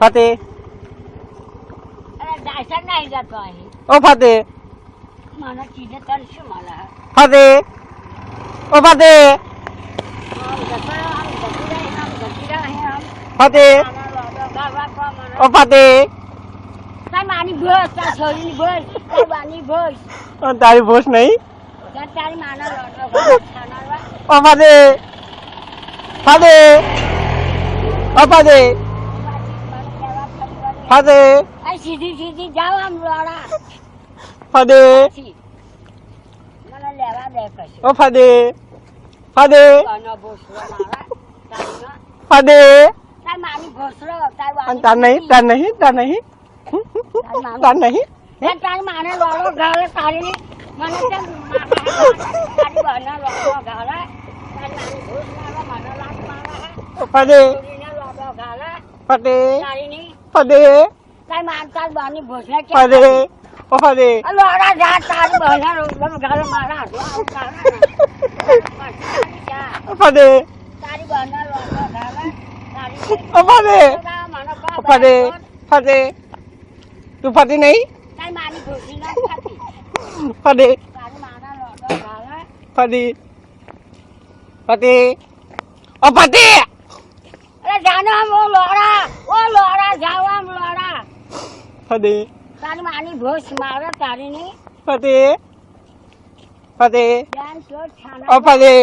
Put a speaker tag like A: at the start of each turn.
A: ફતે
B: અરે દાસર નહીં જતો અહીં
A: ઓ ફતે
B: મને ચીજે તર શું મળે
A: ફતે ઓ ફતે ફતે ઓ ફતે
B: માની ભોજ તાર છોરીની ભોજ તાર બાની ભોજ
A: તારી ભોસ નહીં
B: તારી માના
A: ઓ ફતે ફતે ઓ ફતે ફતે
B: સીધી સીધી જાઓ આમ લોડા
A: ફતે
B: મને લેવા દે કશું
A: ઓ ફતે ફતે
B: કોનો ભોસરો મારા
A: ફતે
B: તાર માની ભોસરો તાર
A: તાર નહીં તાર નહીં તાર નહીં તાર નહીં
B: તારી માને લોડો ગાળે તારી મને તેમ તારી બહાના લોડો ગાળે તારી માની ભોસ મારે મને લાત મારે
A: ફતે
B: છોરીને લોડો ગાળે
A: ફતે
B: તારીની
A: ફતે
B: તારી માન તાર બાની ભોસને
A: ફતે ઓ ફતે
B: લોડા જા તારી બહાના લોડો ગાળે મારા હાથમાં આવું ગાળે
A: ફતે
B: તારી બહાના લોડો ગાળે તારી
A: ઓ ફતે
B: મને
A: ફતે ફતે તું ફતી નહીં
B: તારી માની ભોસી ના ખાતી
A: ફતે
B: તારી માના લોડો ગાળે
A: ફતી ફતી ઓ ફતી
B: અરે જાનો આમ ઓ લોડા જાઓ આમ લોડા
A: ફતી
B: તારી માની ભોસ મારે તારી ની
A: ફતી ફતી
B: બેન તો છાના
A: ઓ ફતી